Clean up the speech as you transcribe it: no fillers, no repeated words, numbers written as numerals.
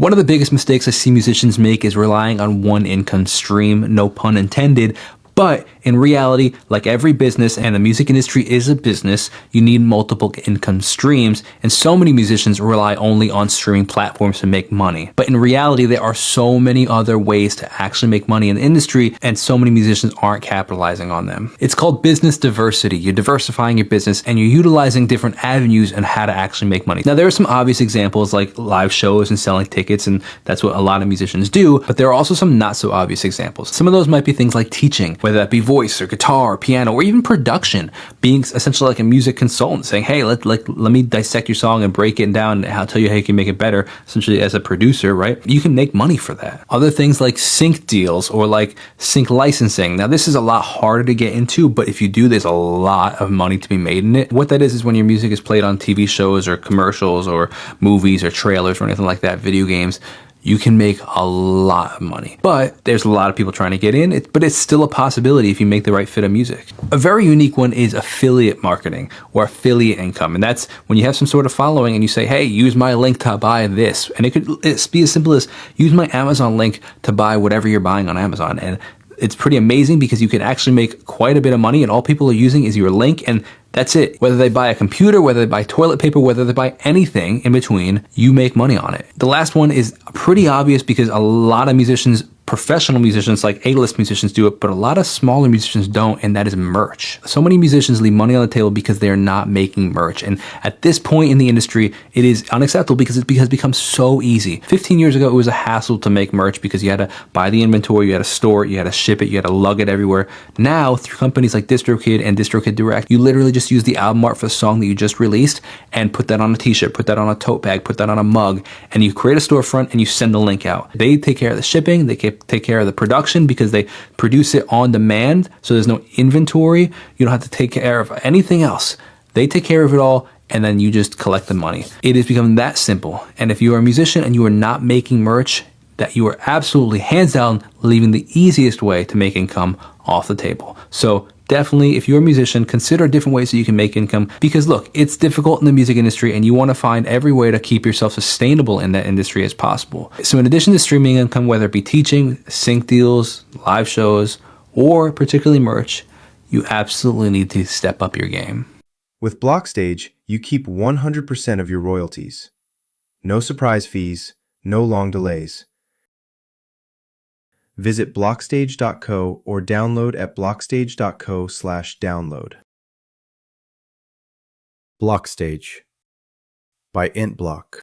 One of the biggest mistakes I see musicians make is relying on one income stream, no pun intended. But in reality, like every business, and the music industry is a business, you need multiple income streams, and so many musicians rely only on streaming platforms to make money. But in reality, there are so many other ways to actually make money in the industry, and so many musicians aren't capitalizing on them. It's called business diversity. You're diversifying your business, and you're utilizing different avenues on how to actually make money. Now, there are some obvious examples like live shows and selling tickets, and that's what a lot of musicians do, but there are also some not so obvious examples. Some of those might be things like teaching, whether that be voice or guitar or piano, or even production, being essentially like a music consultant, saying, hey, let me dissect your song and break it down, and I'll tell you how you can make it better, essentially as a producer, right? You can make money for that. Other things like sync deals or like sync licensing. Now, this is a lot harder to get into, but if you do, there's a lot of money to be made in it. What that is when your music is played on TV shows or commercials or movies or trailers or anything like that, video games, you can make a lot of money. But there's a lot of people trying to get in, but it's still a possibility if you make the right fit of music. A very unique one is affiliate marketing or affiliate income. And that's when you have some sort of following and you say, hey, use my link to buy this. And it could be as simple as use my Amazon link to buy whatever you're buying on Amazon. And it's pretty amazing because you can actually make quite a bit of money, and all people are using is your link, and that's it. Whether they buy a computer, whether they buy toilet paper, whether they buy anything in between, you make money on it. The last one is pretty obvious because a lot of musicians, professional musicians like A-list musicians do it, but a lot of smaller musicians don't, and that is merch. So many musicians leave money on the table because they're not making merch. And at this point in the industry, it is unacceptable because it has become so easy. 15 years ago, it was a hassle to make merch because you had to buy the inventory, you had to store it, you had to ship it, you had to lug it everywhere. Now, through companies like DistroKid and DistroKid Direct, you literally just use the album art for the song that you just released and put that on a t-shirt, put that on a tote bag, put that on a mug, and you create a storefront and you send the link out. They take care of the shipping, they take care of the production because they produce it on demand, so there's no inventory. You don't have to take care of anything else. They take care of it all, and then you just collect the money. It has become that simple. And if you are a musician and you are not making merch, that you are absolutely hands down leaving the easiest way to make income off the table. So definitely, if you're a musician, consider different ways that you can make income, because look, it's difficult in the music industry and you want to find every way to keep yourself sustainable in that industry as possible. So in addition to streaming income, whether it be teaching, sync deals, live shows, or particularly merch, you absolutely need to step up your game. With Blockstage, you keep 100% of your royalties. No surprise fees, no long delays. Visit blockstage.co or download at blockstage.co/download. Blockstage by Intblock.